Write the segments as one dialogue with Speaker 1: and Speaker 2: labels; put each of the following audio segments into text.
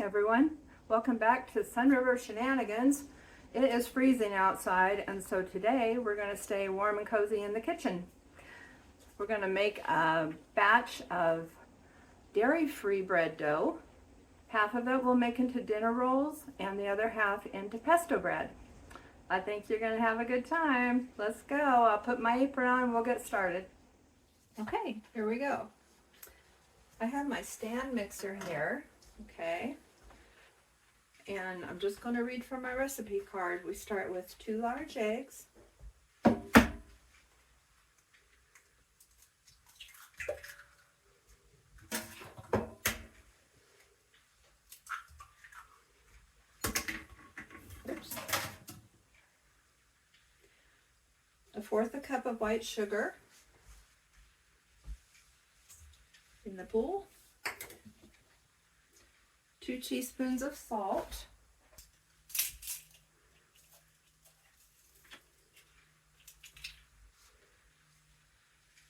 Speaker 1: everyone, welcome back to Sun River Shenanigans. It is freezing outside, and so today we're going to stay warm and cozy in the kitchen. We're going to make a batch of dairy-free bread dough. Half of it we'll make into dinner rolls and the other half into pesto bread. I think you're going to have a good time. Let's go. I'll put my apron on and we'll get started. Okay, here we go. I have my stand mixer here. Okay, and I'm just going to read from my recipe card. We start with 2 large eggs, oops, 1/4 cup of white sugar in the bowl, 2 teaspoons of salt,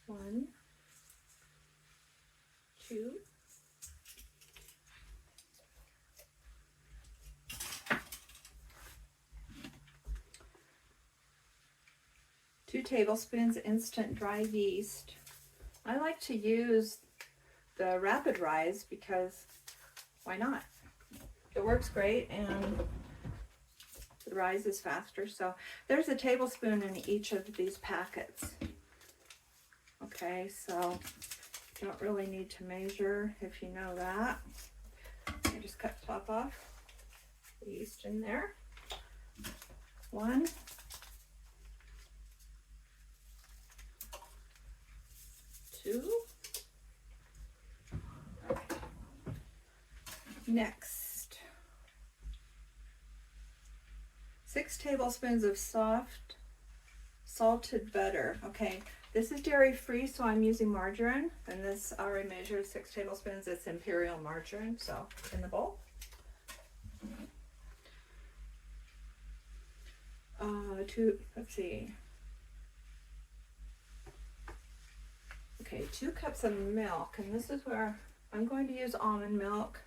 Speaker 1: 1, 2, 2 tablespoons instant dry yeast. I like to use the rapid rise because why not? It works great and the rise is faster. So there's a tablespoon in each of these packets. Okay, so you don't really need to measure if you know that. I just cut the top off, the yeast in there. 1, 2. Next, 6 tablespoons of soft salted butter. Okay, this is dairy free, so I'm using margarine, and this already measured 6 tablespoons. It's imperial margarine, so in the bowl. Let's see. Okay, 2 cups of milk, and this is where I'm going to use almond milk.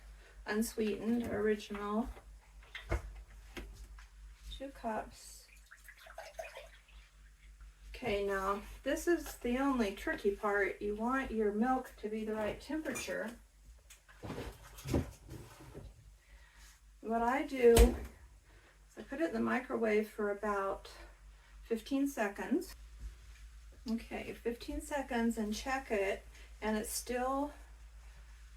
Speaker 1: Unsweetened, original, 2 cups. Okay, now this is the only tricky part. You want your milk to be the right temperature. What I do is I put it in the microwave for about 15 seconds. Okay, 15 seconds and check it, and it's still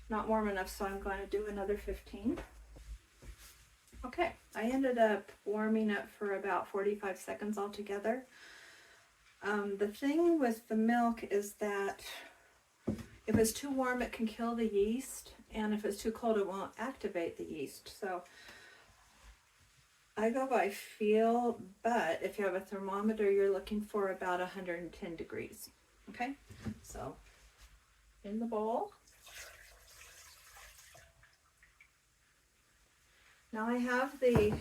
Speaker 1: not warm enough, so I'm going to do another 15. Okay, I ended up warming it for about 45 seconds altogether. The thing with the milk is that if it's too warm, it can kill the yeast, and if it's too cold, it won't activate the yeast. So I go by feel, but if you have a thermometer, you're looking for about 110 degrees. Okay, so in the bowl. Now I have the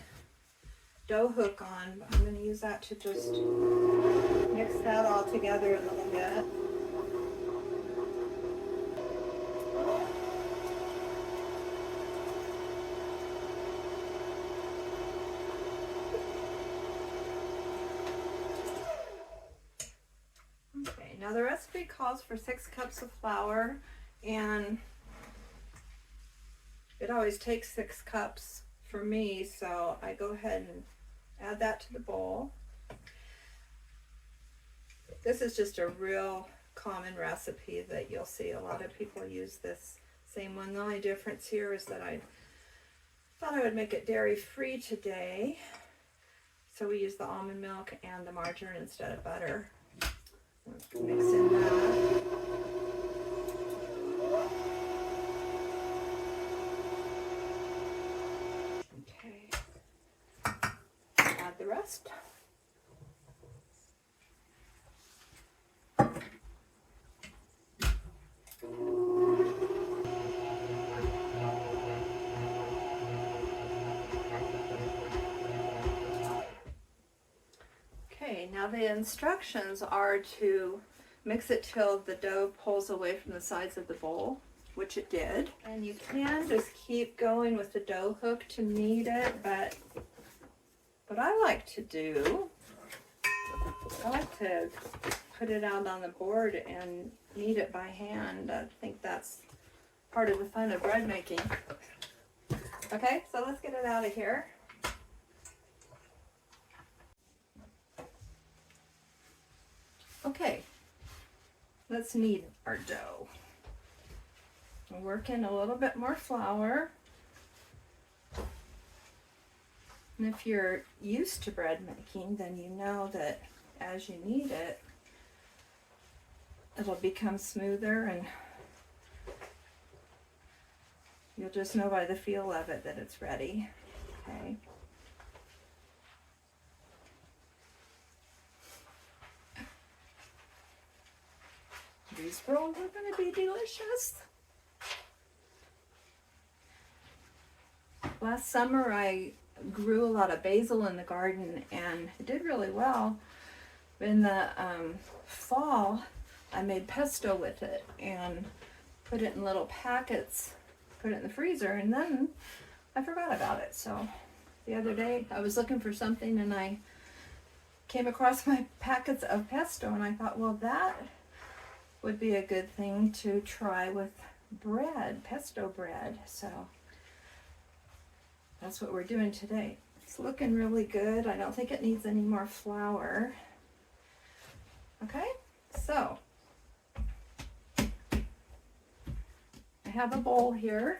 Speaker 1: dough hook on, but I'm going to use that to just mix that all together a little bit. Okay, now the recipe calls for 6 cups of flour, and it always takes 6 cups for me, so I go ahead and add that to the bowl. This is just a real common recipe that you'll see a lot of people use this same one. The only difference here is that I thought I would make it dairy free today, so we use the almond milk and the margarine instead of butter. Mix in that. The rest. Okay, now the instructions are to mix it till the dough pulls away from the sides of the bowl, which it did. And you can just keep going with the dough hook to knead it, but what I like to do, I like to put it out on the board and knead it by hand. I think that's part of the fun of bread making. Okay, so let's get it out of here. Okay, let's knead our dough. We'll work in a little bit more flour. And if you're used to bread making, then you know that as you knead it, it'll become smoother, and you'll just know by the feel of it that it's ready. Okay. These rolls are going to be delicious. Last summer I grew a lot of basil in the garden and it did really well. In the fall I made pesto with it and put it in little packets, put it in the freezer, and then I forgot about it. So the other day I was looking for something and I came across my packets of pesto and I thought, well, that would be a good thing to try with bread, pesto bread. So that's what we're doing today. It's looking really good. I don't think it needs any more flour. Okay, so I have a bowl here.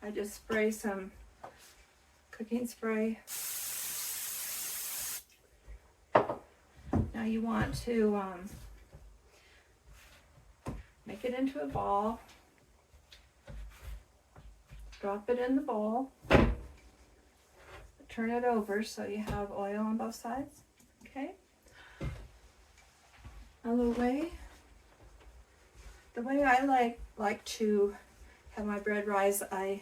Speaker 1: I just spray some cooking spray. Now you want to make it into a ball. Drop it in the bowl. Turn it over so you have oil on both sides. Okay. Now the way I like to have my bread rise, I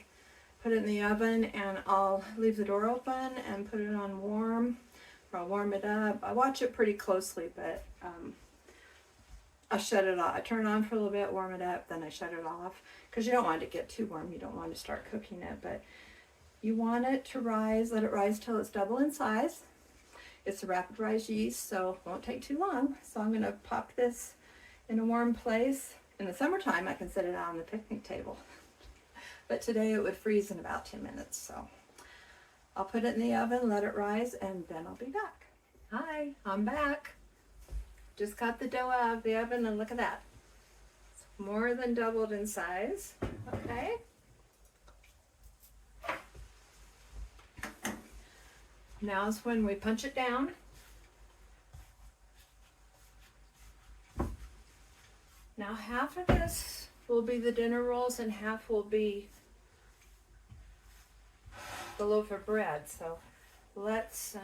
Speaker 1: put it in the oven and I'll leave the door open and put it on warm, or I'll warm it up. I watch it pretty closely, but I'll shut it off. I turn it on for a little bit, warm it up, then I shut it off, because you don't want it to get too warm. You don't want to start cooking it, but you want it to rise. Let it rise till it's double in size. It's a rapid rise yeast, so it won't take too long. So I'm going to pop this in a warm place. In the summertime, I can set it out on the picnic table, but today it would freeze in about 10 minutes. So I'll put it in the oven, let it rise, and then I'll be back. Hi, I'm back. Just got the dough out of the oven and look at that. It's more than doubled in size. Okay. Now is when we punch it down. Now half of this will be the dinner rolls and half will be the loaf of bread. So let's,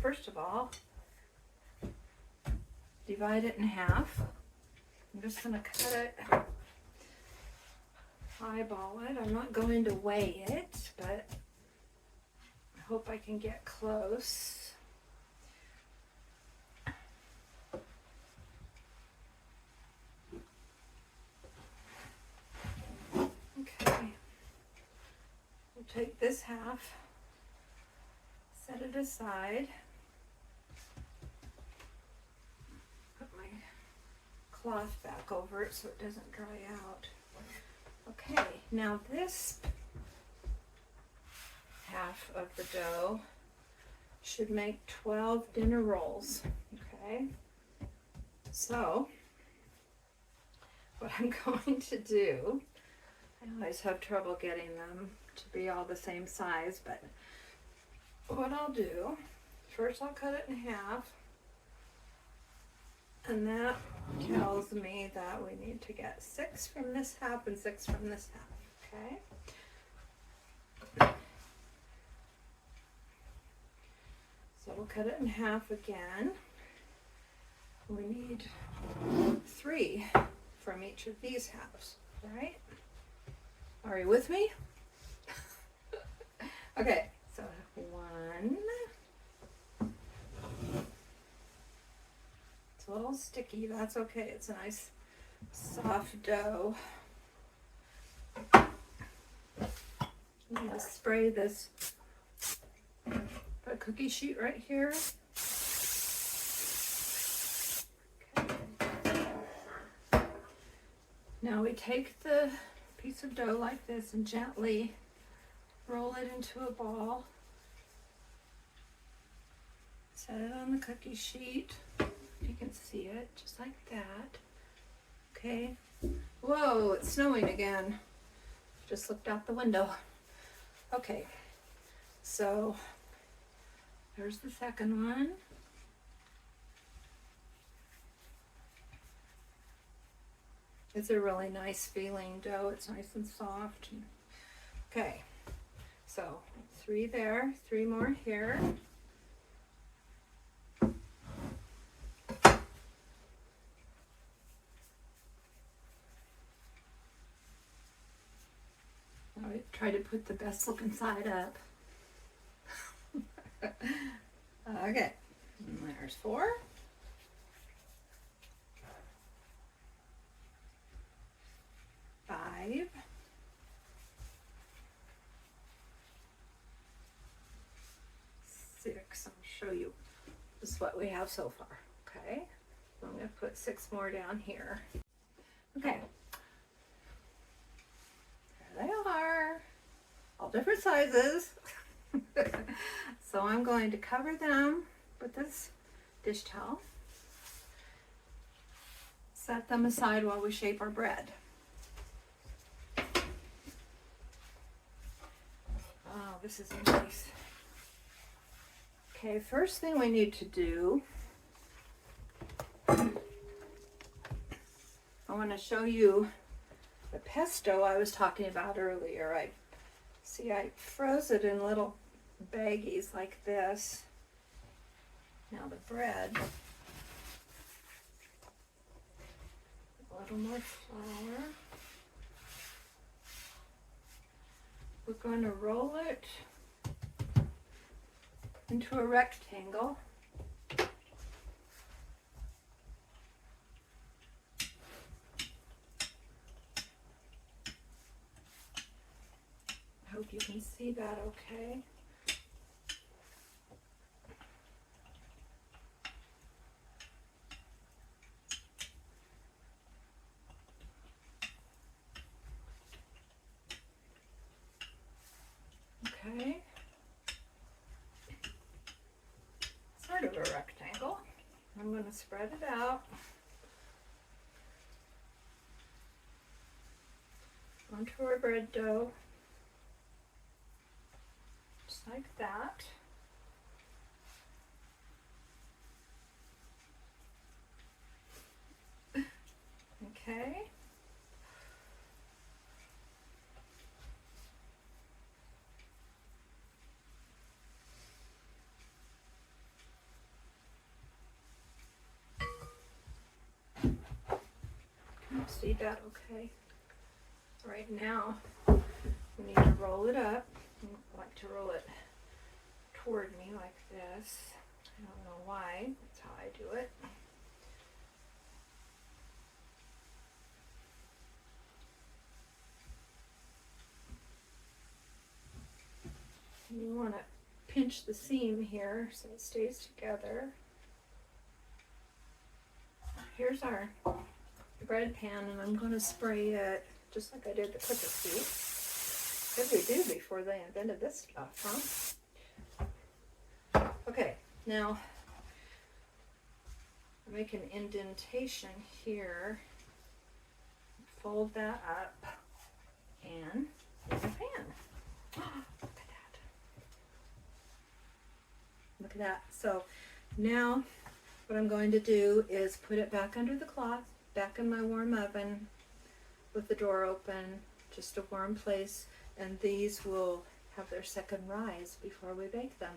Speaker 1: first of all, divide it in half. I'm just going to cut it, eyeball it. I'm not going to weigh it, but I hope I can get close. Okay. We'll take this half, set it aside. Cloth back over it so it doesn't dry out. Okay, now this half of the dough should make 12 dinner rolls. Okay, so what I'm going to do, I always have trouble getting them to be all the same size, but what I'll do, first I'll cut it in half. And that tells me that we need to get 6 from this half and 6 from this half, okay? So we'll cut it in half again. We need 3 from each of these halves, right? Are you with me? Okay, so 1, It's a little sticky, that's okay. It's a nice soft dough. I'm going to spray this, put a cookie sheet right here. Okay. Now we take the piece of dough like this and gently roll it into a ball. Set it on the cookie sheet. You can see it just like that. Okay. Whoa, it's snowing again. Just looked out the window. Okay, so there's the second one. It's a really nice feeling dough. It's nice and soft. Okay, so 3 there, 3 more here. I try to put the best looking side up. Okay, and there's 4. 5. 6. I'll show you. This is what we have so far. Okay, so I'm going to put 6 more down here. Okay. There they are, all different sizes. So I'm going to cover them with this dish towel. Set them aside while we shape our bread. Oh, this is nice. Okay, first thing we need to do, I want to show you the pesto I was talking about earlier. I froze it in little baggies like this. Now the bread, a little more flour. We're going to roll it into a rectangle. I hope you can see that okay. Okay. Sort of a rectangle. I'm going to spread it out. Onto our bread dough. Just like that. Okay. Can you see that okay? Right now, we need to roll it up. I like to roll it toward me like this. I don't know why. That's how I do it. And you want to pinch the seam here so it stays together. Here's our bread pan, and I'm going to spray it just like I did the cookie sheet. What did we do before they invented this stuff, huh? Okay, now make an indentation here. Fold that up and in the pan. Look at that. Look at that. So now what I'm going to do is put it back under the cloth, back in my warm oven with the door open, just a warm place, and these will have their second rise before we bake them.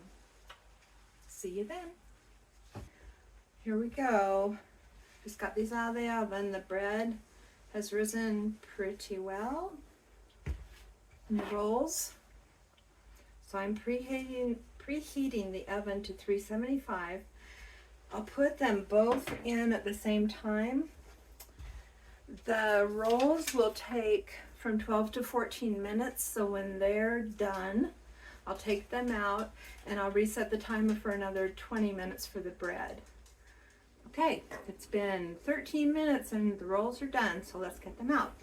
Speaker 1: See you then. Here we go. Just got these out of the oven. The bread has risen pretty well in the rolls. So I'm preheating the oven to 375. I'll put them both in at the same time. The rolls will take from 12 to 14 minutes, so when they're done, I'll take them out and I'll reset the timer for another 20 minutes for the bread. Okay, it's been 13 minutes and the rolls are done, so let's get them out.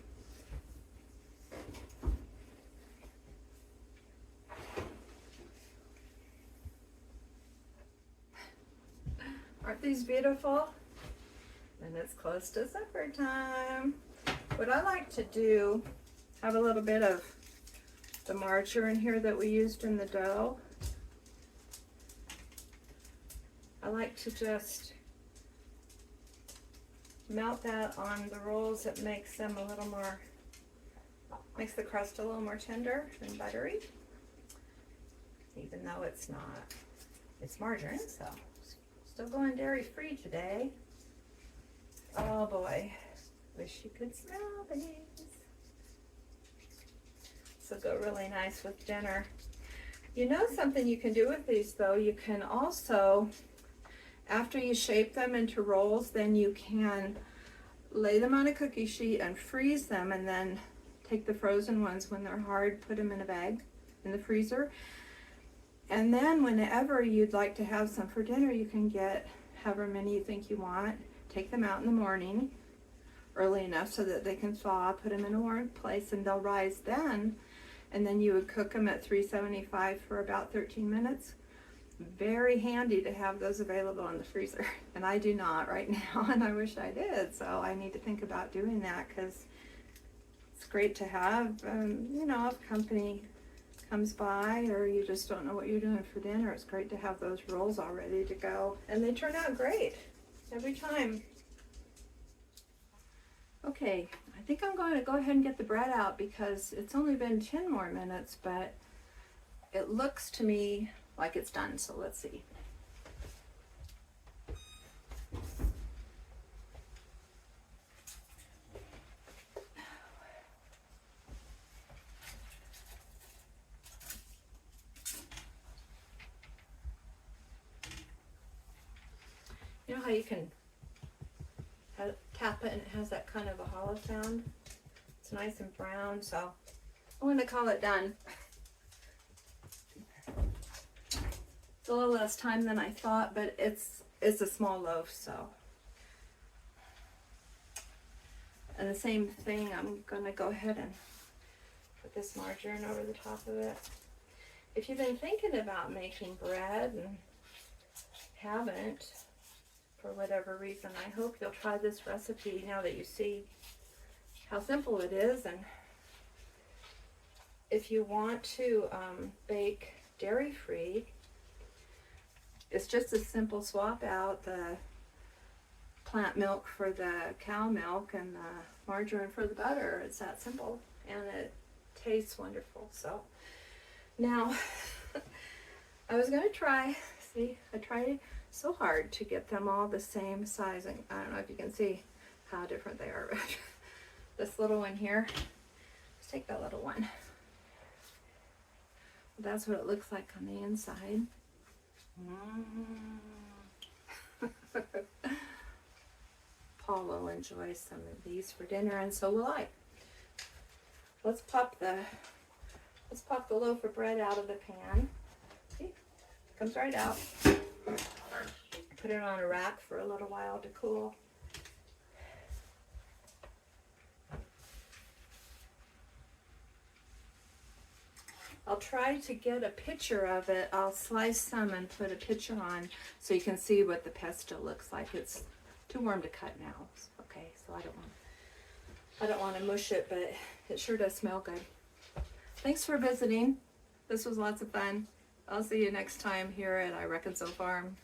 Speaker 1: Aren't these beautiful? And it's close to supper time. What I like to do, have a little bit of the margarine here that we used in the dough. I like to just melt that on the rolls. It makes them a little more, makes the crust a little more tender and buttery, even though it's not, it's margarine, so still going dairy free today. Oh boy, wish you could smell these. This will go really nice with dinner. You know something you can do with these though, you can also, after you shape them into rolls, then you can lay them on a cookie sheet and freeze them, and then take the frozen ones when they're hard, put them in a bag in the freezer. And then whenever you'd like to have some for dinner, you can get however many you think you want, take them out in the morning early enough so that they can thaw, put them in a warm place, and they'll rise then. And then you would cook them at 375 for about 13 minutes. Very handy to have those available in the freezer. And I do not right now, and I wish I did. So I need to think about doing that, because it's great to have, you know, if company comes by or you just don't know what you're doing for dinner, it's great to have those rolls all ready to go. And they turn out great every time. Okay, I think I'm going to go ahead and get the bread out because it's only been 10 more minutes, but it looks to me like it's done, so let's see. You know how you can tap it and it has that kind of a hollow sound? It's nice and brown, so I'm going to call it done. It's a little less time than I thought, but it's a small loaf, so. And the same thing, I'm going to go ahead and put this margarine over the top of it. If you've been thinking about making bread and haven't, for whatever reason, I hope you'll try this recipe now that you see how simple it is. And if you want to bake dairy-free, it's just a simple swap out the plant milk for the cow milk and the margarine for the butter. It's that simple, and it tastes wonderful. So now I was going to try, see, I tried so hard to get them all the same size, and I don't know if you can see how different they are. This little one here, let's take that little one. That's what it looks like on the inside. Paul will enjoy some of these for dinner, and so will I. Let's pop the loaf of bread out of the pan. See, comes right out. Put it on a rack for a little while to cool. I'll try to get a picture of it. I'll slice some and put a picture on so you can see what the pesto looks like. It's too warm to cut now. Okay, so I don't want to mush it, but it sure does smell good. Thanks for visiting. This was lots of fun. I'll see you next time here at I Reckon So Farm.